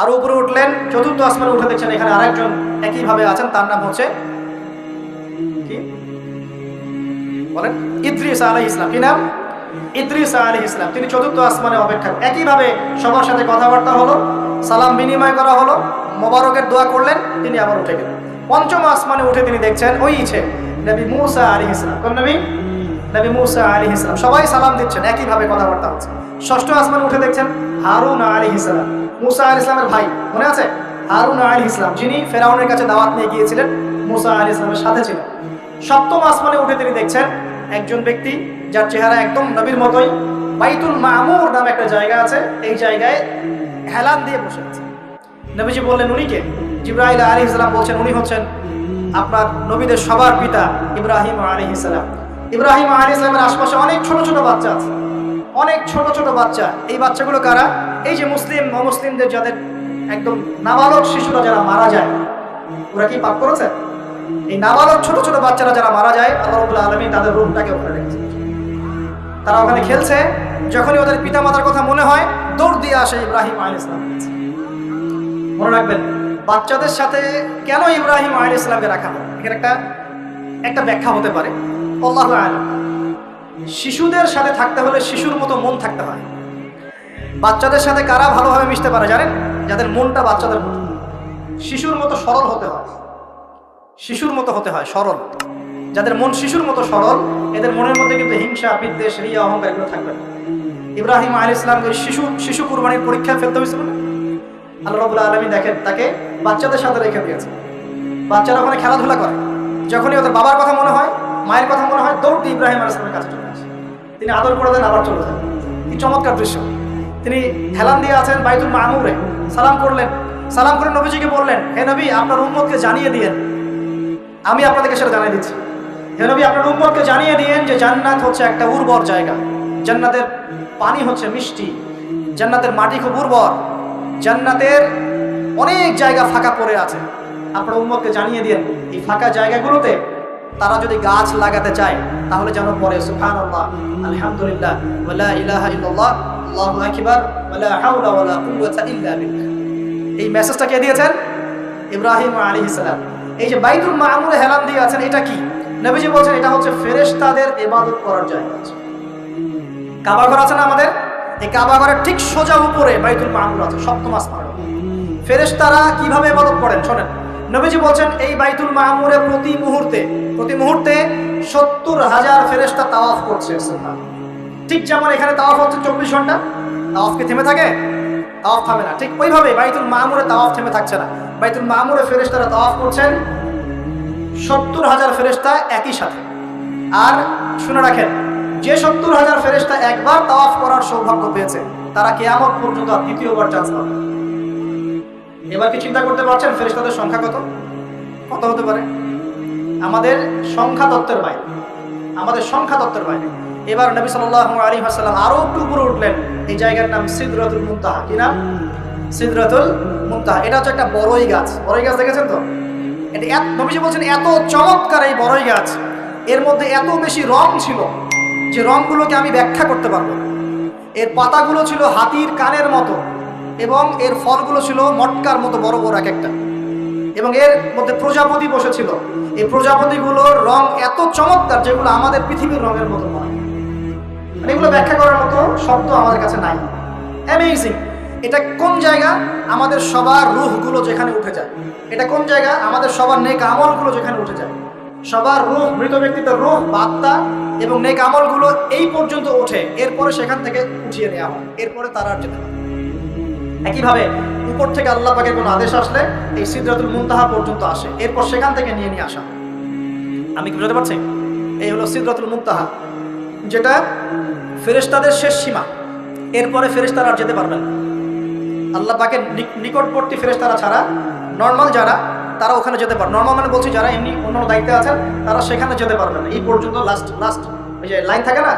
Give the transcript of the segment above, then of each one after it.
আরো উপরে উঠলেন, চতুর্থ আসমানে উঠে দেখছেন এখানে আরেকজন একইভাবে আছেন, তার নাম হচ্ছে কি বলেন, ইদ্রিস আলাইহিস সালাম। কি নাম? ইদ্রিস আলাইহিস সালাম। তিনি চতুর্থ আসমানে অপেক্ষা। একইভাবে সবার সাথে কথাবার্তা হলো, সালাম বিনিময় করা হলো, মোবারকের দোয়া করলেন, তিনি আবার উঠে গেলেন। পঞ্চম আসমানে উঠে তিনি দেখছেন ওই ইচ্ছে নবী মূসা আলাইহিস সালাম। কোন নবী? নবী মূসা আলাইহিস সালাম। সবাই সালাম দিচ্ছেন, একইভাবে কথাবার্তা হচ্ছে। ষষ্ঠ আসমানে উঠে দেখছেন হারুন আলাইহিস সালাম, মূসা আলাইহিস সালামের ভাই, মনে আছে? হারুন আলাইহিস সালাম, যিনি ফেরাউনের কাছে দাওয়াত নিয়ে গিয়েছিলেন, মূসা আলাইহিস সালামের সাথে ছিলেন। সপ্তম আসমানে উঠে তিনি দেখছেন একজন ব্যক্তি যার চেহারা একদম নবীর মতোই, বাইতুল মামুর নামে একটা জায়গা আছে, এই জায়গায় হেলান দিয়ে বসে আছে। নবীজি বললেন উনি কে? জিবরাইল আলাইহিস সালাম বলছেন উনি হচ্ছেন আপনার নবীদের সবার পিতা ইব্রাহিম আলাইহিস সালাম। ইব্রাহিম আলাইহিস সালামের আশপাশে অনেক ছোট ছোট বাচ্চা আছে, অনেক ছোট ছোট বাচ্চা। এই বাচ্চাগুলো কারা? এই যে মুসলিম অমুসলিমদের যাদের একদম নাবালক শিশুরা যারা মারা যায়, ওরা কি পাপ করেছে? এই নাবালক ছোট ছোট বাচ্চারা যারা মারা যায়, আল্লাহ রাব্বুল আলামিন তাদের রূহটাকে ওখানে রেখেছে। তারা ওখানে খেলছে, যখনই ওদের পিতামাতার কথা মনে হয় দৌড় দিয়ে আসে ইব্রাহিম আলাইহিস সালাম। মনে রাখবেন, বাচ্চাদের সাথে কেন ইব্রাহিম আলাইহিস সালামকে রাখা হয়, এখানে একটা ব্যাখ্যা হতে পারে। আল্লাহু আ'লাম। শিশুদের সাথে থাকতে হলে শিশুর মতো মন থাকতে হয়। বাচ্চাদের সাথে কারা ভালোভাবে মিশতে পারে জানেন? যাদের মনটা বাচ্চাদের মতো, শিশুর মতো সরল হতে হয়, শিশুর মতো হতে হয়, সরল। যাদের মন শিশুর মতো সরল, এদের মনের মধ্যে কিন্তু হিংসা, বিদ্বেষ, রিয়া, অহংকার এগুলো থাকবে না। ইব্রাহিম আলাইহিস সালামকে শিশু কুরবানির পরীক্ষায় ফেলতে হয়েছিল না? আল্লাহ রাব্বুল আলামিন দেখেন তাকে বাচ্চাদের সাথে রেখে দিয়েছে। বাচ্চারা ওখানে খেলাধুলা করে, যখনই ওদের বাবার কথা মনে হয়, মায়ের কথা মনে হয়, দৌড় দিয়ে ইব্রাহিম আলাইহিস সালামের কাছে চলে আসে। তিনি আদর করে দেন, আবার চলে যান। কি চমৎকার দৃশ্য! তিনি হেলান দিয়ে আছেন বাইতুল মামুরে, সালাম করলেন, সালাম করে নবীজিকে বললেন, হে নবী, আপনার উম্মতকে জানিয়ে দিয়েন, আমি আপনাদেরকে সেটা জানিয়ে দিচ্ছি। হে নবী, আপনার উম্মতকে জানিয়ে দিয়েন যে জান্নাত হচ্ছে একটা উর্বর জায়গা, জান্নাতের পানি হচ্ছে মিষ্টি, জান্নাতের মাটি খুব উর্বর, জান্নাতের অনেক জায়গা ফাঁকা পড়ে আছে। আপনার উম্মতকে জানিয়ে দিয়েন এই ফাঁকা জায়গাগুলোতে তারা যদি গাছ লাগাতে চায় তাহলে যেন পড়ে সুবহানাল্লাহ, আলহামদুলিল্লাহ, ওয়ালা ইলাহা ইল্লাল্লাহ, আল্লাহু আকবার, ওয়ালা হাওলা ওয়ালা কুওয়াতা ইল্লা বিল্লাহ। এই মেসেজটা কে দিয়েছেন? ইব্রাহিম আলাইহিস সালাম। এই যে বাইতুল মামুরে হেলান দিয়ে আছেন, এটা কি? নবীজি বলছেন এটা হচ্ছে ফেরেশতাদের ইবাদত করার জায়গা। কাবা ঘর আছে না আমাদের, এই কাবা ঘরের ঠিক সোজা উপরে বাইতুল মামুর আছে, সপ্তম আসমানে। ফেরেশতারা কিভাবে ইবাদত করেন শোনেন। নবীজি বলছেন এই বাইতুল মামুরে প্রতি মুহূর্তে 70,000 ফেরেশতা তাওয়াফ করছে। ঠিক যেমন এখানে তাওয়াফ হচ্ছে 24 ঘন্টা, তাওয়াফ কি থেমে থাকে? তাওয়াফ থামে না। ঠিক ওইভাবে বাইতুল মামুরে তাওয়াফ থেমে থাকছে না। বাইতুল মামুরে ফেরেশতারা তাওয়াফ করছেন 70,000 ফেরেশতা একই সাথে। আর শুনে রাখেন, যে 70,000 ফেরেশতা একবার তাওয়াফ করার সৌভাগ্য পেয়েছে তারা কিয়ামত পর্যন্ত আর দ্বিতীয়বার চান্স পাবে। এবার কি চিন্তা করতে পারছেন ফেরেশতাদের সংখ্যা কত কত হতে পারে? আমাদের সংখ্যা তত্ত্বের বাইরে, আমাদের সংখ্যা তত্ত্বের বাইরে। এবার নবী সাল্লাল্লাহু আলাইহি ওয়াসাল্লাম আরো একটু উপরে উঠলেন, এই জায়গার নাম সিদরাতুল মুনতাহা। কি নাম? সিদরাতুল মুনতাহা। এটা হচ্ছে একটা বড়ই গাছ। বড়ই গাছ দেখেছেন তো? এটা নবীজি বলছেন এত চমৎকার এই বড়ই গাছ, এর মধ্যে এত বেশি রং ছিল যে রংগুলোকে আমি ব্যাখ্যা করতে পারবো না। এর পাতাগুলো ছিল হাতির কানের মতো এবং এর ফলগুলো ছিল মটকার মতো বড় বড় এক একটা, এবং এর মধ্যে প্রজাপতি বসেছিল। এই প্রজাপতিগুলোর রং এত চমৎকার যেগুলো আমাদের পৃথিবীর রঙের মতো নয়। মানে এগুলো ব্যাখ্যা করার মতো শব্দ আমাদের কাছে নাই। অ্যামেজিং! এটা কোন জায়গা? আমাদের সবার রূহগুলো যেখানে উঠে যায়। এটা কোন জায়গা? আমাদের সবার নেক আমলগুলো যেখানে উঠে যায়। সবার রূহ, মৃত ব্যক্তিদের রূহ, বাত্তা এবং নেক আমলগুলো এই পর্যন্ত ওঠে, এরপরে সেখান থেকে উঠিয়ে নেওয়া হয়, এরপরে তারা আর যেতে পারে। একইভাবে উপর থেকে আল্লাহ পাকের কোনো আদেশ আসলে এই সিদরাতুল মুনতাহা পর্যন্ত আসে, এরপর সেখান থেকে নিয়ে আসা। আমি কি বুঝতে পারছি? এই হলো সিদরাতুল মুনতাহা, যেটা ফেরেশতাদের শেষ সীমা। এরপরে ফেরেশতারা আর যেতে পারবেন না। আল্লাহ পাকের নিকটবর্তী ফেরেশতারা ছাড়া নর্মাল যারা, তারা ওখানে যেতে পারবে। নর্মাল মানে বলছি যারা এমনি অন্যান্য দায়িত্বে আছেন তারা সেখানে যেতে পারবে না। এই পর্যন্ত লাস্ট ওই যে লাইন থাকে না,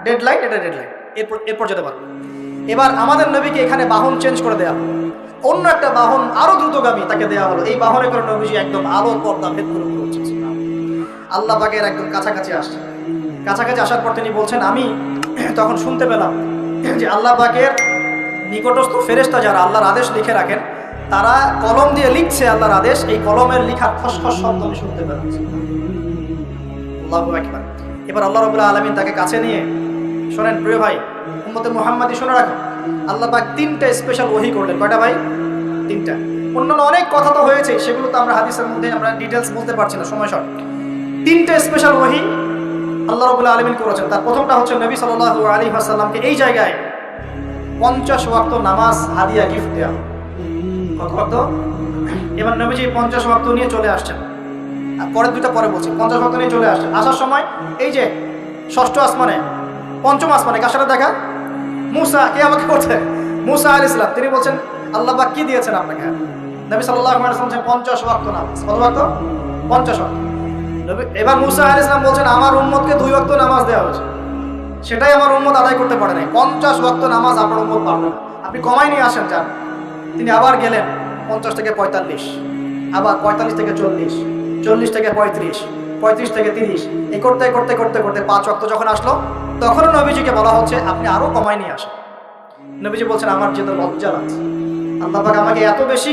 ডেড লাইন, এটা ডেড লাইন, এরপর যেতে পারবে। এবার আমাদের নবীকে এখানে বাহন চেঞ্জ করে দেওয়া হলো, অন্য একটা বাহন আরো দ্রুতগামী তাকে দেওয়া হলো। এই বাহনে করে নবীজি একদম আলোর পর্দা ভেদ করে উঠছে, আল্লাহ পাকের একদম কাছাকাছি আসছে। কাছাকাছি আসার পর তিনি বলছেন, আমি তখন শুনতে পেলাম যে আল্লাহ পাকের নিকটস্থ ফেরেশতা যারা আল্লাহর আদেশ লিখে রাখেন, তারা কলম দিয়ে লিখছে আল্লাহর আদেশ, এই কলমের লিখার খসখস শব্দ আমি শুনতে পাচ্ছি। আল্লাহু আকবার। এবার আল্লাহ রাব্বুল আলামিন তাকে কাছে নিয়ে, শোনেন প্রিয় ভাই উম্মতে মুহাম্মাদি, শুনে রাখো, আল্লাহ পাক 3টা স্পেশাল ওহী করলেন। কয়টা ভাই? 3টা। অন্যান্য অনেক কথা তো হয়েছে, সেগুলো তো আমরা হাদিসের মধ্যে আমরা ডিটেলস বলতে পারছি না, সময় শর্ট। 3টা স্পেশাল ওহী আল্লাহ রাব্বুল আলামিন করেছেন। তার প্রথমটা হচ্ছে নবী সাল্লাল্লাহু আলাইহি ওয়াসাল্লামকে এই জায়গায় 50 ওয়াক্ত নামাজ হাদিয়া গিফট দেওয়া। কত ওয়াক্ত? এবার নবীজি 50 ওয়াক্ত নিয়ে চলে আসছেন। আর পরের দুইটা পরে বলছি। 50 ওয়াক্ত নিয়ে চলে আসছেন। আসার সময় এই যে ষষ্ঠ আসমানে, পঞ্চম আসমানে কার সাথে দেখা? মুসা। কে আমাকে করছে? মুসা আলাইহিস সালাম। তিনি বলছেন আল্লাহ পাক কি দিয়েছেন আপনাকে? নবী সাল্লাল্লাহু আলাইহি ওয়াসাল্লাম 50 ওয়াক্ত নামাজ। কত ওয়াক্ত? 50 ওয়াক্ত। এবার মুসা আলাইহিস সালাম বলছেন আমার উম্মতকে 2 ওয়াক্ত নামাজ দেওয়া হয়েছে, সেটাই আমার উম্মত আদায় করতে পারে নাই। 50 ওয়াক্ত নামাজ আপনার উম্মত পারবে না, আপনি কমাই নিয়ে আসেন যান। তিনি আবার গেলেন 50 থেকে 45, আবার 45 থেকে 40, 40 থেকে 35, 35 থেকে 30, এই করতে করতে করতে করতে 5 ওয়াক্ত যখন আসলো, তখনও নবীজিকে বলা হচ্ছে আপনি আরো কমাই নিয়ে আসেন। নবীজি বলছেন আমার যেটা লজ্জা লাগছে, আল্লাহ পাক আমাকে এত বেশি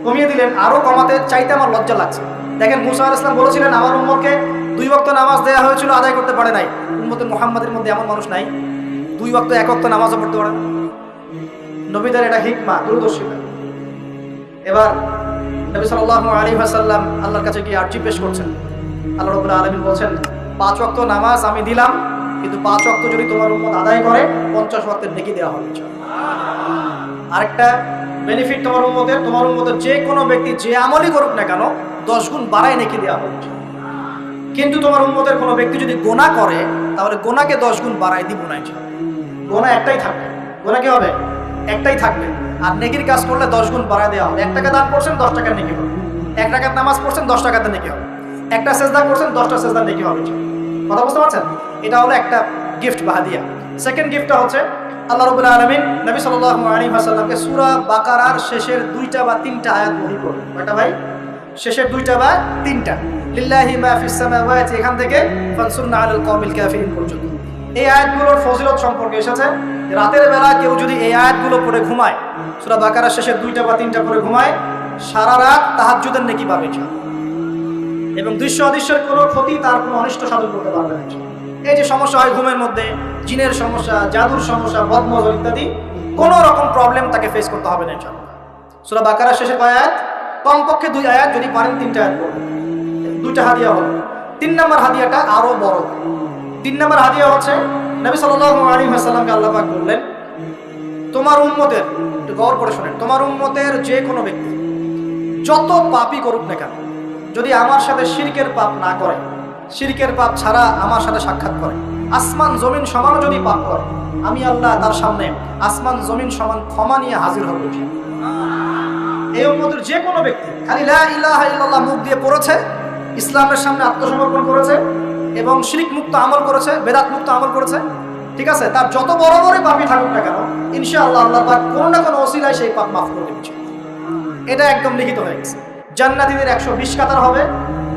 কমিয়ে দিলেন, আরো কমাতে চাইতে আমার লজ্জা লাগছে। দেখেন মুসা আলাইহিস সালাম বলেছিলেন আমার উম্মতকে 2 ওয়াক্ত নামাজ দেওয়া হয়েছিল, আদায় করতে পারে নাই। উম্মতে মুহাম্মাদের মধ্যে এমন মানুষ নাই 2 ওয়াক্ত 1 ওয়াক্ত নামাজও পড়তে পারে না। নবীদের এটা হিকমা, দূরদর্শিতা। এবার নবী সাল্লাল্লাহু আলাইহি ওয়াসাল্লাম আল্লাহর কাছে গিয়ে আরজি পেশ করছেন। আল্লাহ রাব্বুল আলামিন বলছেন 5 ওয়াক্ত নামাজ আমি দিলাম, কিন্তু 5 ওয়াক্ত যদি তোমার উম্মত আদায় করে 50 ওয়াক্তের নেকি দেওয়া হবে ইনশাআল্লাহ। আরেকটা বেনিফিট তোমার উম্মতের যে কোনো ব্যক্তি যে আমলই করুক না কেন 10 গুণ বাড়ায় নেকি দেওয়া হবে। কিন্তু তোমার উম্মতের কোনো ব্যক্তি যদি গুনাহ করে তাহলে গুনাহকে 10 গুণ বাড়ায় দিব না ইনশাআল্লাহ। গুনাহ একটাই থাকবে, গুনাহ কি হবে? একটাই থাকবে। আর নেকির কাজ করলে 10 গুণ বাড়ায় দেওয়া হবে। 1 টাকা দান করছেন 10 টাকার নেকি হবে, 1 টাকার নামাজ পড়ছেন 10 টাকাতে নেকি হবে, একটা সেজদা করছেন 10টা সেজদার নেকি হবে। কথা বুঝতে পারছেন? এটা হলো একটা গিফট বা হাদিয়া। সেকেন্ড গিফটটা হচ্ছে আল্লাহ রাব্বুল আলামিন নবী সাল্লাল্লাহু আলাইহি ওয়াসাল্লামকে সূরা বাকারার শেষের 2টা বা 3টা আয়াত ওহী করলেন। কয়টা ভাই? শেষের 2টা বা 3টা। লিল্লাহি মা ফিস সামাওয়াতি, এখান থেকে ফানসুরনা আলাল কওমিল কাফিরিন পর্যন্ত। এই আয়াতগুলোর ফজিলত সম্পর্কে এসেছে, রাতের বেলা কেউ যদি এই আয়াতগুলো পড়ে ঘুমায়, সূরা বাকারার শেষের 2টা বা 3টা পড়ে ঘুমায়, সারা রাত তাহাজ্জুদের নেকি পাবে এবং দৃশ্য অদৃশ্যের কোনো ক্ষতি, তার কোনো অনিষ্ট সাধন করতে পারবে না। এই যে সমস্যা হয় ঘুমের মধ্যে, জিনের সমস্যা, জাদুর সমস্যা, বদনজর ইত্যাদি, কোনো রকম প্রবলেম তাকে ফেস করতে হবে না ইনশাআল্লাহ। সূরা বাকারার শেষের কয় আয়াত? কমপক্ষে 2 আয়াত, যদি পারেন 3টা আয়াত পড়বেন। 2টা হাদিয়া হলো। 3 নম্বর হাদিয়াটা আরো বড়। 3 নম্বর হাদিয়া হচ্ছে নবী সাল্লাল্লাহু আলাইহি ওয়াসাল্লামকে আল্লাহ পাক বললেন তোমার উম্মতের, একটু গৌর করে শুনেন, তোমার উম্মতের যে কোনো ব্যক্তি যত পাপই করুক না কেন, যদি আমার সাথে শিরকের পাপ না করে, শিরকের পাপ ছাড়া আমার সাথে সাক্ষাৎ করে, আসমান জমিন সমান যদি পাপ করে, আমি আল্লাহ তার সামনে আসমান জমিন সমান ক্ষমা নিয়ে হাজির হব। এই উম্মতের যে কোনো ব্যক্তি খালি লা ইলাহা ইল্লাল্লাহ মুখ দিয়ে পড়েছে, ইসলামের সামনে আত্মসমর্পণ করেছে এবং শিরক মুক্ত আমল করেছে, বেদাত মুক্ত আমল করেছে, ঠিক আছে, তার যত বড় বড় পাপই থাকুক না কেন ইনশাআল্লাহ আল্লাহ পাক কোনো না কোনো ওসিলায় সেই পাপ মাফ করে দেবেন। এটা একদম লিখিত হয়ে গেছে। জান্নাতীদের 120 কাতার হবে,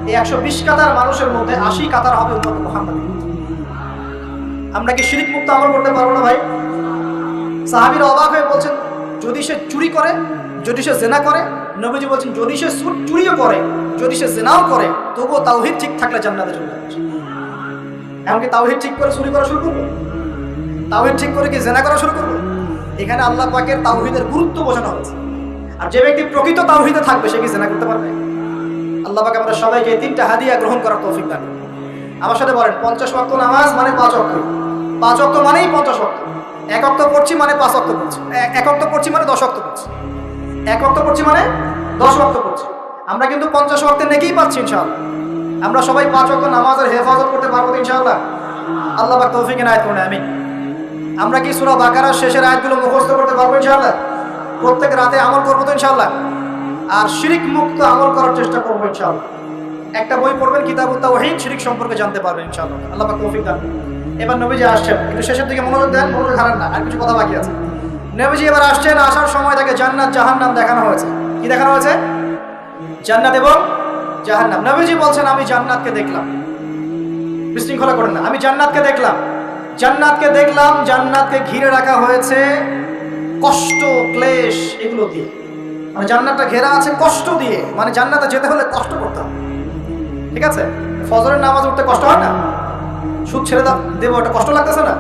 এই 120 কাতার মানুষের মধ্যে 80 কাতার হবে উম্মত মুহাম্মাদী। আমরা কি শিরক মুক্ত আমল করতে পারবো না ভাই? সাহাবীরা অবাক হয়ে বলছেন যদি সে চুরি করে, যদি সে জেনা করে, নবীজি বলছেন যদি সে চুরিও করে, যদি সে জেনাও করে, তবুও তাওহীদ ঠিক থাকলে জান্নাতে চলে যাবে। এমনকি তাওহীদ ঠিক করে চুরি করা শুরু করবে, তাওহীদ ঠিক করে কি জেনা করা শুরু করবে? এখানে আল্লাহ পাকের তাওহীদের গুরুত্ব বোঝানো হয়েছে। আর যে ব্যক্তি প্রকৃত তাওহীদে থাকবে সে কি জেনা করতে পারবে? আল্লাহ পাক আমরা সবাইকে 3টা হাদিয়া গ্রহণ করার তৌফিক দান করুন। আমার সাথে বলেন 50 ওয়াক্ত নামাজ মানে 5 ওয়াক্ত, 5 ওয়াক্ত মানেই 50 ওয়াক্ত। 1 ওয়াক্ত পড়ছি মানে 5 ওয়াক্ত পড়ছি, 1 ওয়াক্ত পড়ছি মানে 10 ওয়াক্ত পড়ছি, 1 ওয়াক্ত পড়ছি মানে 10 ওয়াক্ত পড়ছি। আমরা কিন্তু 50 ওয়াক্তের নেকিই পাচ্ছি ইনশাআল্লাহ। আমরা সবাই 5 ওয়াক্ত নামাজের হেফাজত করতে পারবো ইনশাআল্লাহ। আল্লাহ পাক তৌফিক এনায়েত করুন, আমিন। আমরা কি সূরা বাকারার শেষের আয়াতগুলো মুখস্থ করতে পারবো ইনশাআল্লাহ? প্রত্যেক রাতে আমল করবো তো ইনশাআল্লাহ। আর শিরক মুক্ত আমল করার চেষ্টা করবো ইনশাআল্লাহ। একটা বই পড়বেন কিতাবুত তাওহীদ, শিরক সম্পর্কে জানতে পারবেন ইনশাআল্লাহ। আল্লাহ পাক তৌফিক দান করুন। এবার নবীজি আসছেন, একটু শেষের দিকে মনোযোগ দেন, মনোযোগ হারান না, আর কিছু কথা বাকি আছে। নবীজি এবার আসছেন, আসার সময় তাকে জান্নাত জাহান্নাম দেখানো হয়েছে। কি দেখানো হয়েছে? জান্নাত এবং জাহান্নাম। নবীজি বলছেন আমি জান্নাতকে দেখলাম, বিশৃঙ্খলা করেন না, আমি জান্নাতকে দেখলাম, জান্নাতকে দেখলাম, জান্নাতকে ঘিরে রাখা হয়েছে কষ্ট, ক্লেশ, এগুলো দিয়ে। মানে জান্নাতটা ঘেরা আছে কষ্ট দিয়ে, মানে জান্নাতে যেতে হলে কষ্ট করতে হবে। ঠিক আছে, ফজরের নামাজ উঠতে কষ্ট হয় না? সুদ ছেড়ে দেবো, এটা কষ্ট লাগতেছে না?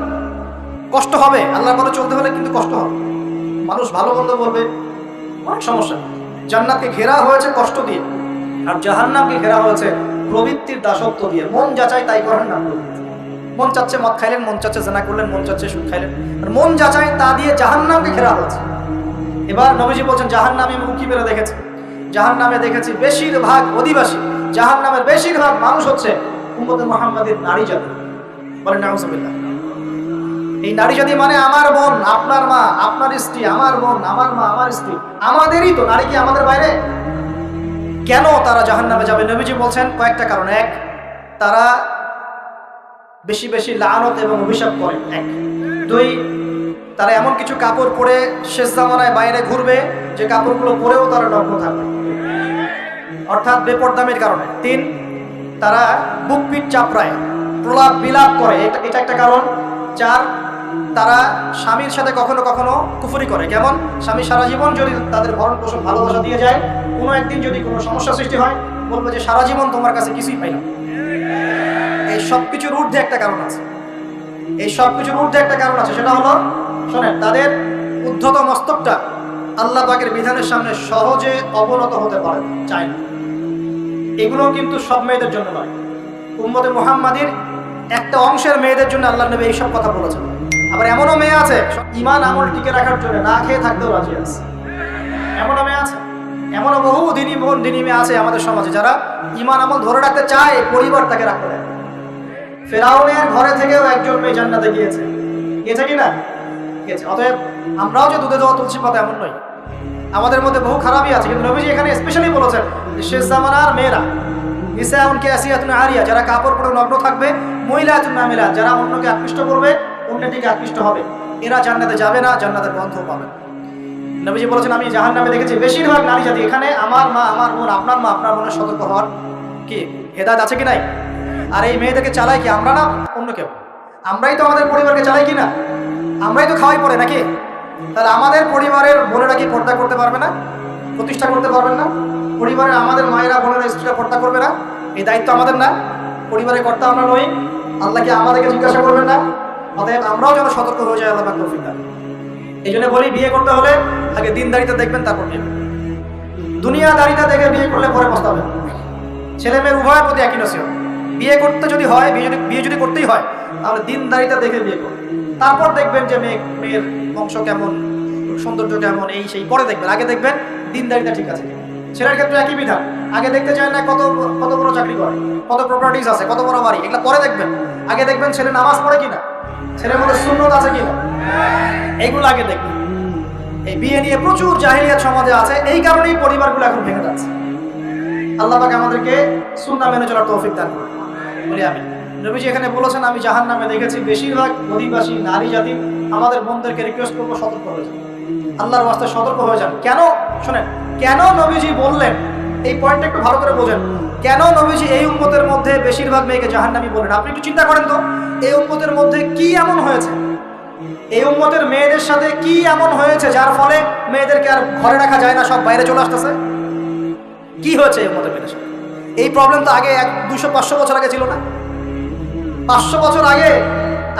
কষ্ট হবে। আল্লাহর পথে চলতে হলে কিন্তু কষ্ট হবে। মানুষ ভালো মন্দ বলবে, অনেক সমস্যা। জান্নাতকে ঘেরা হয়েছে কষ্ট দিয়ে, আর জাহান্নামকে ঘেরা হয়েছে প্রবৃত্তির দাসত্ব দিয়ে। মন যাচাই তাই করেন না। মন চাচ্ছে মদ খাইলেন, মন চাচ্ছে জেনা করলেন, মন চাচ্ছে সুদ খাইলেন, আর মন যাচাই তা দিয়ে জাহান্নামকে ঘেরা হয়েছে। এবার নবীজি বলছেন জাহান্নামে আমি উঁকি মেরে দেখেছি, জাহান্নামে দেখেছি বেশিরভাগ অধিবাসী, জাহান্নামের বেশিরভাগ মানুষ হচ্ছে উম্মতে মুহাম্মাদের নারী জাতি। বলেন নাউজুবিল্লাহ। এই নারী জাতি মানে আমার বোন, আপনার মা, আপনার স্ত্রী, আমার বোন, আমার মা, আমার স্ত্রী, আমাদেরই তো। নারী কি আমাদের বাইরে? কেন তারা জাহান্নামে যাবে? নবীজি বলছেন কয়েকটা কারণ। এক, তারা বেশি বেশি লানত এবং অভিশাপ করে। এক। দুই, তারা এমন কিছু কাপড় পরে শেষ জামানায় বাইরে ঘুরবে যে কাপড়গুলো পরেও তারা নগ্ন থাকবে, অর্থাৎ বেপরদামির কারণে। তিন, তারা বুক পিঠ চাপড়ায়, প্রলাপ বিলাপ করে, এটা একটা কারণ। চার, তারা স্বামীর সাথে কখনো কখনো কুফরি করে। কেমন? স্বামী সারা জীবন যদি তাদের ভরণ পোষণ ভালোবাসা দিয়ে যায়, কোনো একদিন যদি কোনো সমস্যা সৃষ্টি হয়, বলবে যে সারা জীবন তোমার কাছে কিছুই পাইলাম। এই সব কিছুর ঊর্ধ্বে একটা কারণ আছে, এই সব কিছুর ঊর্ধ্বে একটা কারণ আছে। সেটা হলো, শোনেন, তাদের উদ্ধত মস্তকটা আল্লাহ পাকের বিধানের সামনে সহজে অবনত হতে পারে, চায় না। এগুলো কিন্তু সব মেয়েদের জন্য নয়, উম্মতে মুহাম্মাদির একটা অংশের মেয়েদের জন্য আল্লাহ নবী এইসব কথা বলেছেন। আবার এমনও মেয়ে আছে ঈমান আমল টিকে রাখার জন্য না খেয়ে থাকতেও রাজি আছে। এমনও মেয়ে আছে, এমনও বহু দিনী বোন, দিনী মেয়ে আছে আমাদের সমাজে যারা ঈমান আমল ধরে রাখতে চায়, পরিবার তাকে রাখতে দেয়। ফেরাউনের ঘরে থেকেও একজন মেয়ে জান্নাতে গিয়েছে, গিয়েছে কি না? গিয়েছে। অতএব আমরাও যে দুধে দেওয়া তুলসী পাতা এমন নয়, আমাদের মধ্যে বহু খারাপই আছে। কিন্তু নবীজি এখানে স্পেশালি বলেছেন যে শেষ জামানার মেয়েরা, নিসাউন কাসিয়াতুন আরিয়া, যারা কাপড় পরে নগ্ন থাকবে, মহিলাতুন নামিলা, যারা অন্যকে আকৃষ্ট করবে, অন্যটিকে আকৃষ্ট হবে, এরা জান্নাতে যাবে না, জান্নাতের গন্ধ পাবে। নবীজি বলেছেন আমি জাহান্নামে দেখেছি বেশিরভাগ নারী জাতি। এখানে আমার মা, আমার বোন, আপনার মা, আপনার বোনের সতর্ক হওয়ার কি হেদায়েত আছে কি নাই? আর এই মেয়েদেরকে চালাই কি আমরা না অন্য কেউ? আমরাই তো আমাদের পরিবারকে চালাই কি না? আমরাই তো খাওয়াই পড়ে নাকি? তাহলে আমাদের পরিবারের বোনেরা কি পর্দা করতে পারবে না? প্রতিষ্ঠা করতে পারবেন না? পরিবারের আমাদের মায়েরা, বোনেরা, স্ত্রীরা পর্দা করবে না? এই দায়িত্ব আমাদের না? পরিবারের কর্তা আমরা নই? আল্লাহ কি আমাদেরকে জিজ্ঞাসা করবেন না? অতএব আমরাও যেন সতর্ক হয়ে যাই, আল্লাহ পাক তৌফিক দান। এই জন্য বলি, বিয়ে করতে হলে আগে দিনদারিতা দেখবেন, তারপর বিয়ে। দুনিয়াদারিতা দেখে বিয়ে করলে পরে পস্তাবেন। ছেলে মেয়ে উভয়ের প্রতি একই নসিহত। বিয়ে করতে যদি হয়, বিয়ে যদি করতেই হয়, তাহলে দিনদারিতা দেখে বিয়ে করুন। তারপর দেখবেন যে মেয়ের বংশ কেমন, সৌন্দর্য কেমন, এই সেই পরে দেখবেন। আগে দেখবেন দিনদারিতা ঠিক আছে। ছেলের ক্ষেত্রে একই বিধান। আগে দেখতে চায় না কত বড় চাকরি করে, কত প্রপার্টিজ আছে, কত বড় বাড়ি, এগুলো পরে দেখবেন। আগে দেখবেন ছেলে নামাজ পড়ে কিনা, ছেলের মধ্যে সুন্নত আছে কিনা, এইগুলো আগে দেখবেন। এই বিয়ে নিয়ে প্রচুর জাহিলিয়াত সমাজে আছে, এই কারণেই পরিবারগুলো এখন ভেঙে যাচ্ছে। আল্লাহ পাক আমাদেরকে সুন্নাহ মেনে চলার তৌফিক দান করুন, বলি আমিন। নবীজি এখানে বলেছেন আমি জাহান্নামে দেখেছি বেশিরভাগ অধিবাসী নারী জাতি। আমাদের বোনদেরকে রিকোয়েস্ট করবো, সতর্ক হয়ে যান, আল্লাহর ওয়াস্তে সতর্ক হয়ে যান। কেন? শোনেন, কেন নবীজি বললেন, এই পয়েন্টটা একটু ভালো করে বোঝেন। কেন নবীজি এই উম্মতের মধ্যে বেশিরভাগ মেয়েকে জাহান্নামী বললেন? আপনি একটু চিন্তা করেন তো, এই উম্মতের মধ্যে কি এমন হয়েছে, এই উম্মতের মেয়েদের সাথে কি এমন হয়েছে যার ফলে মেয়েদেরকে আর ঘরে রাখা যায় না, সব বাইরে চলে আসতেছে? কি হয়েছে এই উম্মতের মেয়েদের সাথে? এই প্রবলেম তো আগে 200-500 বছর আগে ছিল না? 500 বছর আগে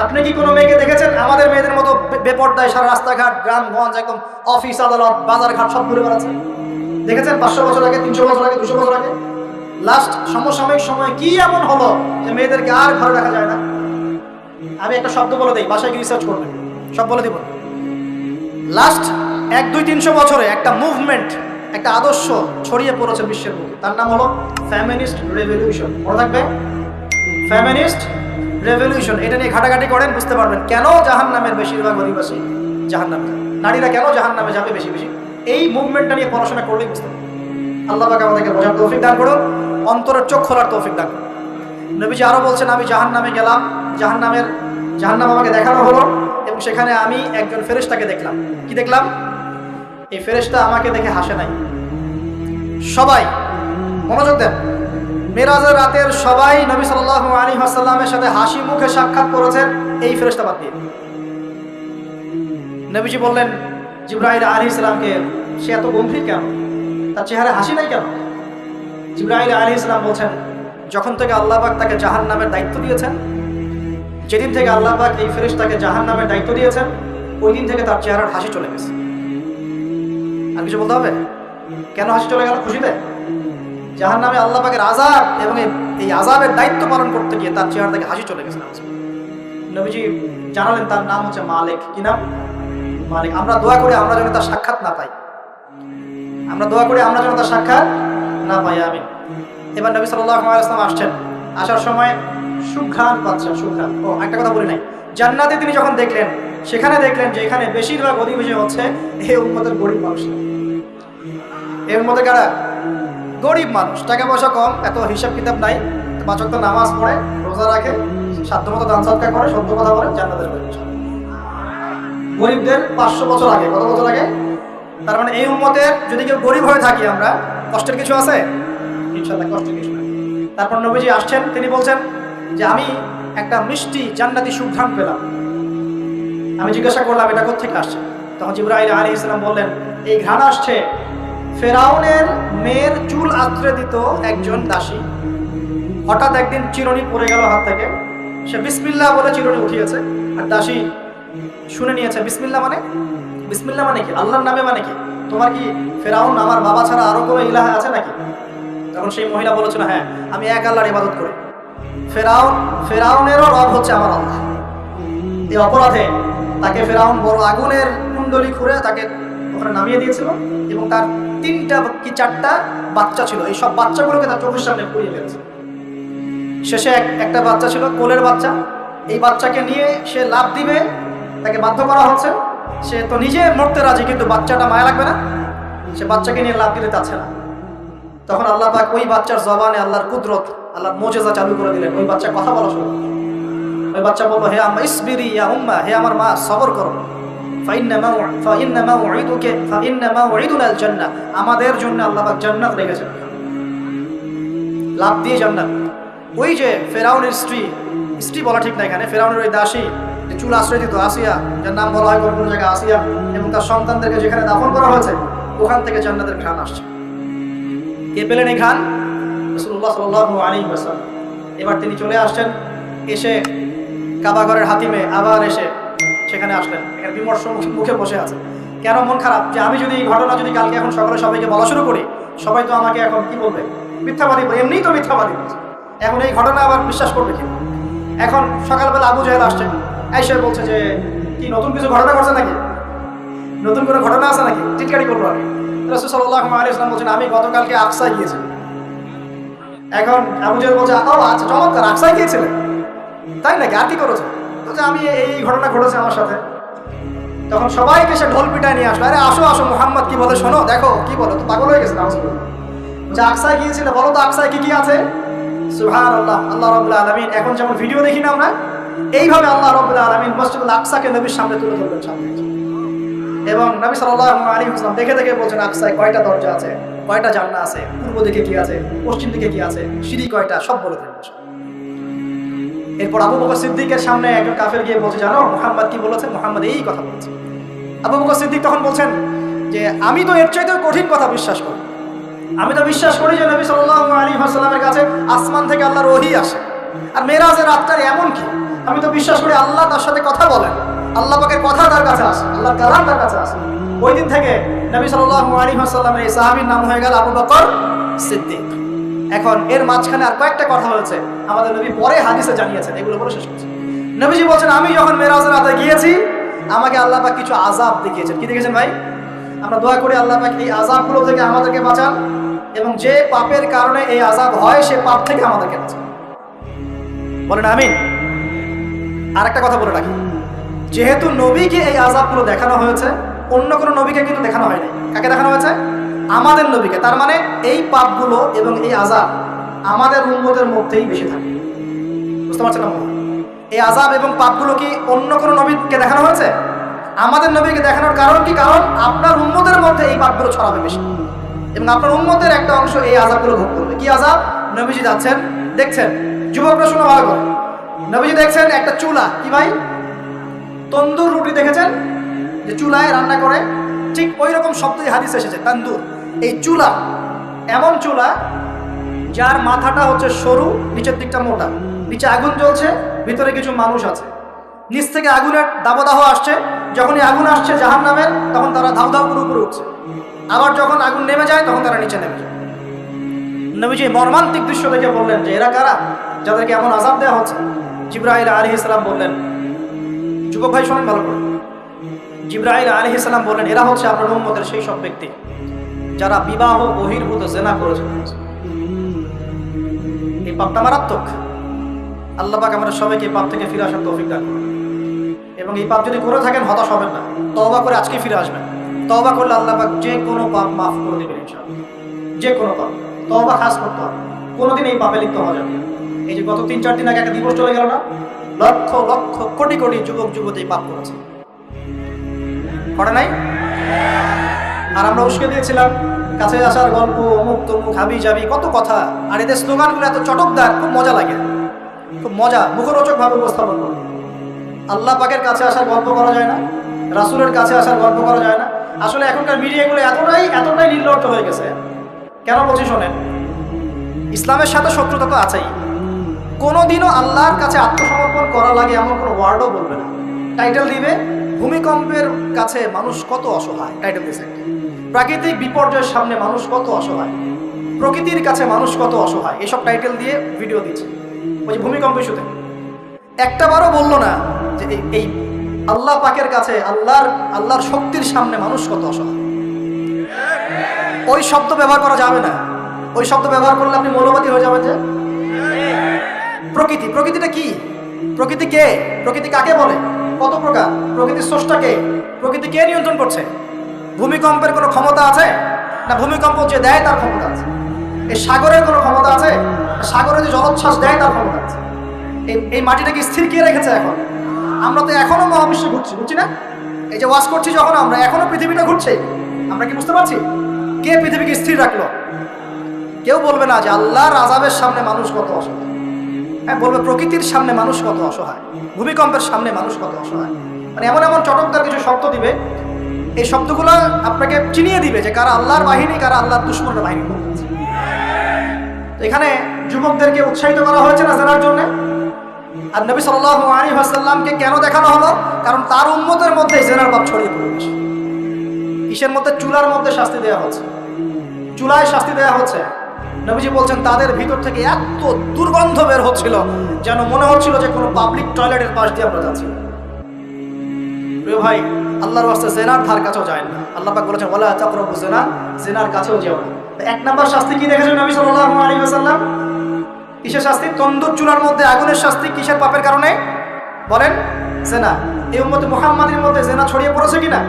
আপনি কি কোনো মেয়েকে দেখেছেন আমাদের মেয়েদের মতো বেপর্দায় সারা রাস্তাঘাট, গ্রামগঞ্জ, একদম অফিস আদালত, বাজারঘাট সব ঘুরে বেড়াচ্ছে? দেখেছেন 500 বছর আগে, 300 বছর আগে, 200 বছর আগে? লাস্ট সমসাময়িক সময়ে কি এমন হলো যে মেয়েদেরকে আর ঘরে রাখা যায় না? আমি একটা শব্দ বলে দিই, বাসায় গিয়ে রিসার্চ করবেন, সব বলে দিব। লাস্ট 100-200-300 বছরে একটা মুভমেন্ট, একটা আদর্শ ছড়িয়ে পড়েছে বিশ্বের বুকে, তার নাম হলো ফেমিনিস্ট রেভলিউশন। মনে থাকবে, ফেমিনিস্ট রেভলিউশন। এটা নিয়ে ঘাটাঘাটি করেন, বুঝতে পারবেন কেন জাহান্নামের বেশিরভাগ অধিবাসী জাহান্নামে যাবে, নারীরা কেন জাহান্নামে যাবে বেশি বেশি। এই মুভমেন্টটা নিয়ে পড়াশোনা করলেই বুঝতে পারবেন। আল্লাহ পাক আমাদেরকে বোঝার তৌফিক দান করুন, অন্তরের চোখ খোলার তৌফিক দান করুন। নবীজি আরো বলছেন আমি জাহান্নামে গেলাম, জাহান্নাম আমাকে দেখানো হলো, এবং সেখানে আমি একজন ফেরেশতাকে দেখলাম। কি দেখলাম? এই ফেরেশতা আমাকে দেখে হাসে নাই। সবাই মনোযোগ দেন, মেরাজের রাতের সবাই নবী সাল্লাল্লাহু আলাইহি ওয়াসাল্লামের সাথে হাসি মুখে সাক্ষাৎ করেছেন এই ফেরেশতা বাদ দিয়ে। নবীজি বললেন জিবরাইল আলাইহিস সালামকে, সে এত গম্ভীর কেন, তার চেহারা হাসি নাই কেন? জিবরাইল আলাইহিস সালাম বলছেন, যখন থেকে আল্লাহ পাক তাকে জাহান্নামের দায়িত্ব দিয়েছেন, যেদিন থেকে আল্লাহ পাক এই ফেরেশতাকে জাহান্নামের দায়িত্ব দিয়েছেন, ওই দিন থেকে তার চেহারার হাসি চলে গেছে। আর কিছু বলতে হবে? কেন হাসি চলে গেল? খুশিতে? জাহান্নামে আল্লাহ পাকের আযাব এবং এই আযাবের দায়িত্ব পালন করতে গিয়ে তার চেহারা থেকে হাসি চলে গেছে। নবীজি জানালেন তার নাম হচ্ছে মালিক। কি নাম? মালিক। আমরা দোয়া করি আমরা যেন তার সাক্ষাৎ না পাই, আমরা দোয়া করি আমরা যেন তার সাক্ষাৎ না পাই। আমিন। এবার নবী সাল্লাল্লাহু আলাইহি ওয়াসাল্লাম আসছেন, আসার সময় সুঘ্রাণ পাচ্ছেন। সুঘ্রাণ, ও একটা কথা বলি নাই, জান্নাতে তিনি যখন দেখলেন, সেখানে দেখলেন যে এখানে বেশিরভাগ অধিবেশন হচ্ছে এই উম্মতের গরিব মানুষ। এই উম্মতে কারা? গরিব মানুষ, টাকা পয়সা কম, এত হিসাব কিতাব নাই, 5 ওয়াক্ত নামাজ পড়ে, রোজা রাখে, সাধ্যমতো দান সদকা করে, সত্য কথা বলে, জান্নাতের গরিবদের 500 বছর আগে। কত বছর আগে? তার মানে এই উম্মতের যদি কেউ গরিব হয়ে থাকি আমরা, কষ্টের কিছু আছে? ইনশাআল্লাহ কষ্টের কিছু নাই। তারপর নবীজি আসছেন, তিনি বলছেন যে আমি একটা মিষ্টি জান্নাতি সুঘ্রাণ পেলাম। আমি জিজ্ঞাসা করলাম এটা কোত্থেকে আসছে? তখন জিবরাইল আলাইহিস সালাম বললেন, এই ঘ্রাণ আসছে ফেরাউনের মেয়ের চুল আঁচড়ে দিত একজন দাসী। হঠাৎ একদিন চিরুনি পড়ে গেল হাত থেকে, সে বিসমিল্লাহ বলে চিরুনি উঠিয়েছে, আর দাসী শুনে নিয়েছে। বিসমিল্লাহ মানে? বিসমিল্লাহ মানে কি? আল্লাহর নামে মানে কি? তোমার কি ফেরাউন আমার বাবা ছাড়া আরো কোনো ইলাহ আছে নাকি? তখন সেই মহিলা বলেছিল, হ্যাঁ আমি এক আল্লাহর ইবাদত করি, ফেরাউনেরও রব হচ্ছে আমার আল্লাহ। এই অপরাধে তাকে ফেরাউন বড় আগুনের কুণ্ডলি খুঁড়ে তাকে ওখানে নামিয়ে দিয়েছিল, এবং তার 3টা কি 4টা বাচ্চা ছিল। এই সব বাচ্চাগুলোকে তার চোখের সামনে পুড়িয়ে ফেলেছে। শেষে একটা বাচ্চা ছিল, কোলের বাচ্চা। এই বাচ্চাকে নিয়ে সে লাফ দিবে, তাকে বাধ্য করা হচ্ছে। সে তো নিজে মরতে রাজি, কিন্তু বাচ্চাটা মায়া লাগবে না, সে বাচ্চাকে নিয়ে লাফ দিতে চাচ্ছে না। তখন আল্লাহ পাক ওই বাচ্চার জবানে আল্লাহর কুদরত, আল্লাহর মুজিজা চালু করে দিলেন। ওই বাচ্চা কথা বলা শুরু। ওই বাচ্চা বলল, হে আম্মা ইসবিরি ইয়া উম্মা, হে আমার মা সবর করো। ফাইন্নামা জান্নাহ, আমাদের জন্য আল্লাহ পাক জান্নাত রেখেছেন। লাভ দিয়ে জান্নাত। ওই যে ফেরাউনের স্ত্রী বলা ঠিক না এখানে, ফেরাউনের ওই দাসী যে চুল আশ্রয় দিত, আসিয়া, যার নাম বলা হয় কোনো জায়গায় আসিয়া, এবং তার সন্তানদেরকে যেখানে দাফন করা হয়েছে ওখান থেকে জান্নাতের ঘ্রাণ আসছে। কে পেলেন এই ঘ্রাণ? রাসূলুল্লাহ সাল্লাল্লাহু আলাইহি ওয়াসাল্লাম। এবার তিনি চলে আসছেন, এসে কাবা ঘরের হাতিমে আবার এসে সেখানে আসলেন। এখানে বিমর্ষ মুখে বসে আছে। কেন মন খারাপ? যে আমি যদি এই ঘটনা যদি কালকে এখন সকালে সবাইকে বলা শুরু করি, সবাই তো আমাকে এখন কি বলবে? মিথ্যাবাদী। এমনিই তো মিথ্যাবাদী, এখন এই ঘটনা আবার বিশ্বাস করবে কি? এখন সকালবেলা আবু জাহেল আসছে, এসে বলছে যে কি নতুন কিছু ঘটনা ঘটছে নাকি, নতুন কোনো ঘটনা আছে নাকি, টিটকারি করবো আমি। রাসূল সাল্লাল্লাহু আলাইহি ওয়াসাল্লাম বলছেন, আমি গতকালকে আকসায় গিয়েছি। এখন আবু জাহেল বলছে, ও আচ্ছা চমৎকার, আকসায় গিয়েছিলেন তাই নাকি, আর কি করেছে? বলছে আমি এই ঘটনা ঘটেছে আমার সাথে। তখন সবাইকে সে ঢোল পিটায় নিয়ে আসলো, আরে আসো আসো, মুহাম্মদ কি বলে শোনো, দেখো কি বলে, তো পাগল হয়ে গেছে। বলছে আকসায় গিয়েছিল, বলো তো আকসায় কি কি আছে? সুবহানাল্লাহ, আল্লাহ রাব্বুল আলামিন এখন যেমন ভিডিও দেখি না আমরা, এইভাবে আল্লাহ রাব্বুল আলামিন মসজিদুল আকসাকে নবীর সামনে তুলে ধরবেন সামনে। এবং নবী সাল্লাল্লাহু আলাইহি ওয়াসাল্লাম দেখে দেখে বলছেন আকসায় কয়টা দরজা আছে, কয়টা জান্নাত আছে, পূর্ব দিকে কি আছে, পশ্চিম দিকে কি আছে, সিঁড়ি কয়টা, সব বলে দেন। এরপর আবু বকর সিদ্দিকের সামনে একজন কাফের গিয়ে বলছে, জানো মুহাম্মদ কি বলেছে? মুহাম্মদ এই কথা বলেছে। আবু বকর সিদ্দিক তখন বলছেন যে আমি তো এর চাইতেও কঠিন কথা বিশ্বাস করি। আমি তো বিশ্বাস করি যে নবী সাল্লাল্লাহু আলাইহি ওয়াসাল্লামের কাছে আসমান থেকে আল্লাহর ওহী আসে, আর মেরাজের রাতটা এমন কি, আমি তো বিশ্বাস করি আল্লাহ তার সাথে কথা বলেন, আল্লাহ পাকের কথা তার কাছে আসে, আল্লাহর কালাম তার কাছে আসে। ওই দিন থেকে নবী সাল্লাল্লাহু আলাইহি ওয়াসাল্লামের এই সাহাবীর নাম হয়ে গেল আবু বকর সিদ্দিক। এখন এর মাঝখানে আর কয়েকটা কথা হয়েছে, আমাদের নবী পরে হাদিসে জানিয়েছেন, এগুলো বলে শেষ করছি। নবীজি বলছেন, আমি যখন মেরাজের রাতে গিয়েছি আমাকে আল্লাহ পাক কিছু আযাব দেখিয়েছেন। কি দেখেছেন ভাই? আমরা দোয়া করি আল্লাহ পাক এই আযাবগুলো থেকে আমাদেরকে বাঁচান, এবং যে পাপের কারণে এই আযাব হয় সে পাপ থেকে আমাদেরকে বাঁচান। বলেন আমিন। আর একটা কথা বলে রাখি, যেহেতু নবীকে এই আযাবগুলো দেখানো হয়েছে, অন্য কোনো নবীকে কিন্তু দেখানো হয়নি। কাকে দেখানো হয়েছে? আমাদের নবীকে। তার মানে এই পাপগুলো এবং এই আযাব আমাদের উম্মতের মধ্যেই বেশি থাকে। বুঝতে পারছেন না? এই আযাব এবং পাপগুলো কি অন্য কোনো নবীকে দেখানো হয়েছে? আমাদের নবীকে দেখানোর কারণ কি? কারণ আপনার উম্মতের মধ্যে এই পাপগুলো ছড়াবে বেশি, এবং আপনার উম্মতের একটা অংশ এই আযাবগুলো ভোগ করবে। কি আযাব? নবীজি যাচ্ছেন, দেখছেন, যুবকরা শোনা ভালো করে, নবীজি দেখছেন একটা চুলা, কি ভাই, তন্দুর রুটি দেখেছেন, যে চুলায় রান্না করে, ঠিক ওই রকম শব্দই হাদিসে এসেছে, তান্দুর। এই চুলা, এমন চুলা যার মাথাটা হচ্ছে সরু, নিচের দিকটা মোটা, নিচে আগুন জ্বলছে, ভিতরে কিছু মানুষ আছে, নিচ থেকে আগুনের দাবদাহ আসছে। যখনই আগুন আসছে জাহান্নামের, তখন তারা ধাউ ধাউ করে উপরে উঠছে, আবার যখন আগুন নেমে যায় তখন তারা নিচে নেমে যায়। নবীজি মর্মান্তিক দৃশ্য দেখে বললেন যে এরা কারা, যাদেরকে এমন আযাব দেওয়া হচ্ছে? জিবরাইল আলাইহিস সালাম বললেন, যুবক ভাই শোনেন ভালো করে, জিবরাইল আলাইহিস সালাম বললেন এরা হচ্ছে আপনার উম্মতের সেই সব ব্যক্তি যারা বিবাহ বহির্ভূত জিনা করেছে। এই পাপটা মারাত্মক। আল্লাহ পাক আমাদের সবাইকে এই পাপ থেকে ফিরে আসার তৌফিক দান করুন। এবং এই পাপ যদি করে থাকেন হতাশ হবেন না, তওবা করে আজকে ফিরে আসবেন। তওবা করলে আল্লাহ পাক যে কোনো পাপ মাফ করে দেবেন ইনশাআল্লাহ। যে কোনো পাপ, তওবা খাস করতে হবে, কোনোদিন এই পাপে লিপ্ত হওয়া যাবে না। এই যে গত 3-4 দিন আগে একটা দিবস চলে গেল না, লক্ষ লক্ষ কোটি কোটি যুবক যুবতী পাপ করেছে, করে নাই? আর আমরা উস্কে দিয়েছিলাম কাছে আসার গল্প, অমুক তমুক, হাবি জাবি, কত কথা। আর এদের স্লোগানগুলো এত চটকদার, খুব মজা লাগে, খুব মজা, মুখরোচক ভাবে উপস্থাপন করে। আল্লাহ পাকের কাছে আসার গল্প করা যায় না, রাসূলের কাছে আসার গল্প করা যায় না। আসলে এখনকার মিডিয়াগুলো এতটাই নির্লজ্জ হয়ে গেছে। কেন বলছি শোনেন, ইসলামের সাথে শত্রুতা তো আছেই, কোনোদিনও আল্লাহর কাছে আত্মসমর্পণ করা লাগে এমন কোনো ওয়ার্ডও বলবে না। টাইটেল দিবে ভূমিকম্পের কাছে মানুষ কত অসহায়, টাইটেল দিয়েছে। প্রাকৃতিক বিপর্যয়ের সামনে মানুষ কত অসহায়, প্রকৃতির কাছে মানুষ কত অসহায়, এসব টাইটেল দিয়ে ভিডিও দিচ্ছে। ওই যে ভূমিকম্প ইস্যুতে একটাবারও বললো না যে এই আল্লাহ পাকের কাছে, আল্লাহর শক্তির সামনে মানুষ কত অসহায়। ওই শব্দ ব্যবহার করা যাবে না। ওই শব্দ ব্যবহার করলে আপনি মৌলবাদী হয়ে যাবেন। যে প্রকৃতিটা কি? প্রকৃতি কে? প্রকৃতি কাকে বলে? কত প্রকার? প্রকৃতির স্রষ্টা কে? প্রকৃতি কে নিয়ন্ত্রণ করছে? ভূমিকম্পের কোনো ক্ষমতা আছে? না ভূমিকম্প যে দেয় তার ক্ষমতা আছে? এই সাগরের কোনো ক্ষমতা আছে? সাগরে যে জলোচ্ছ্বাস দেয় তার ক্ষমতা আছে? এই মাটিটাকে স্থির কে রেখেছে? এখন আমরা তো এখনো মহাবিশ্বে ঘুরছি না? এই যে ওয়াজ করছি যখন আমরা, এখনো পৃথিবীটা ঘুরছে, আমরা কি বুঝতে পারছি? কে পৃথিবীকে স্থির রাখলো? কেউ বলবে না যে আল্লাহর আযাবের সামনে মানুষ কত অসহায়। হ্যাঁ, বলবে প্রকৃতির সামনে মানুষ কত অসহায়, ভূমিকম্পের সামনে মানুষ কত অসহায়। মানে এমন এমন চটকদার কিছু শব্দ দিবে, এই শব্দগুলো আপনাকে চিনিয়ে দিবে যে কারা আল্লাহর বাহিনী, কারা আল্লাহর দুশমনের বাহিনী। এখানে যুবকদেরকে উৎসাহিত করা হয়েছে না জানার জন্য। আর নবী সাল্লাল্লাহু আলাইহি ওয়াসাল্লামকে কেন দেখানো হলো? কারণ তার উম্মতের মধ্যে জেনার পাপ ছড়িয়ে পড়েছে। কিসের মধ্যে? চুলার মধ্যে শাস্তি দেওয়া হচ্ছে, চুলায় শাস্তি দেওয়া হচ্ছে। নবীজি বলছেন তাদের ভিতর থেকে এত দুর্গন্ধ বের হচ্ছিল যেন মনে হচ্ছিল যে কোনো পাবলিক টয়লেটের পাশ দিয়ে আমরা যাচ্ছি। প্রিয় ভাই, আল্লাহর ওয়াস্তে জিনার ধার কাছেও যায় না। আল্লাহ পাক বলেছেন ওয়ালা তাকরাবু জিনা, জিনার কাছেও যেও না। এক নাম্বার শাস্তি কি দেখেছেন নবী সাল্লাল্লাহু আলাইহি ওয়াসাল্লাম? কিসের শাস্তি? তন্দুর চুলার মধ্যে আগুনের শাস্তি। কিসের পাপের কারণে? বলেন, জিনা। এই উম্মতে মুহাম্মাদের মধ্যে জিনা ছড়িয়ে পড়েছে কিনা?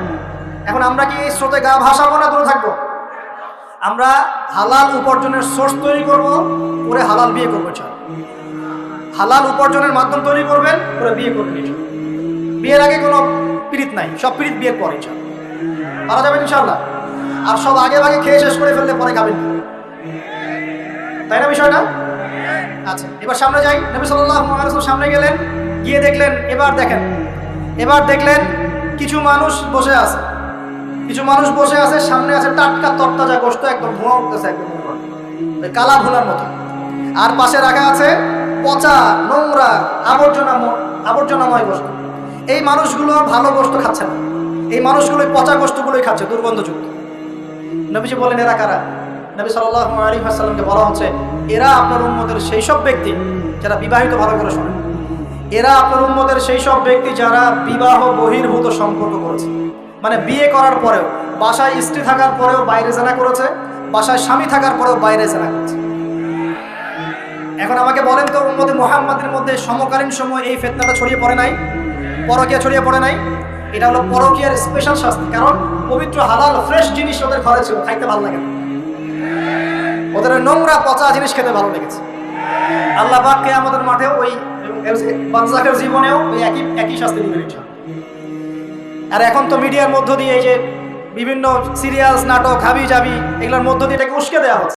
এখন আমরা কি এই স্রোতে গা ভাসাবো না দূরে থাকবো? আমরা হালাল উপার্জনের সোর্স তৈরি করব, করে হালাল বিয়ে করবো। হালাল উপার্জনের মাধ্যম তৈরি করবেন, করে বিয়ে করবেন। বিয়ের আগে কোনো পীড়িত নাই, সব পীড়িত বিয়ের পরে পারা যাবে ইনশাআল্লাহ। আর সব আগে ভাগে খেয়ে শেষ করে ফেললে পরে খাবেন, তাই না বিষয়টা? আচ্ছা, এবার সামনে যাই। নবী সাল্লাল্লাহু আলাইহি ওয়াসাল্লাম সামনে গেলেন, গিয়ে দেখলেন, এবার দেখলেন কিছু মানুষ বসে আছে। সামনে আছে টাটকা তরতাজা গোশত, একদম ধোঁয়া উঠতেছে, একদম কালা ভুনার মতো। আর পাশে রাখা আছে পচা, নোংরা, আবর্জনাময় গোশত। এই মানুষগুলো ভালো গোশত খাচ্ছে না, এই মানুষগুলো পচা গোশতগুলোই খাচ্ছে, দুর্গন্ধযুক্ত। নবীজি বলেন এরা কারা? নবী সাল্লাল্লাহু আলাইহি ওয়াসাল্লামকে বলা হচ্ছে এরা আপনার উম্মতের সেই সব ব্যক্তি যারা বিবাহিত। ভালো করে শোনেন, এরা আপনার উম্মতের সেই সব ব্যক্তি যারা বিবাহ বহির্ভূত সম্পর্ক করেছে। মানে বিয়ে করার পরেও, বাসায় স্ত্রী থাকার পরেও বাইরে জেনা করেছে, বাসায় স্বামী থাকার পরেও বাইরে জেনা করেছে। এখন আমাকে বলেন তো, উম্মতে মুহাম্মাদের মধ্যে সমকালীন সময় এই ফিতনাটা ছড়িয়ে পড়ে নাই? পরকীয়া ছড়িয়ে পড়ে নাই? এটা হলো পরকীয়ার স্পেশাল শাস্তি। কারণ পবিত্র হালাল ফ্রেশ জিনিস ওদের ঘরে ছিল, খাইতে ভালো লাগে না, ওদের নোংরা পচা জিনিস খেতে ভালো লেগেছে। আল্লাহ পাক কিয়ামতের মাঠেও ওই বারযাখের জীবনেও ওই একই শাস্তি দিবেন। আর এখন তো মিডিয়ার মধ্য দিয়ে এই যে বিভিন্ন সিরিয়ালস, নাটক, হাবি জাবি, এগুলোর মধ্য দিয়ে এটাকে উস্কে দেওয়া হচ্ছে।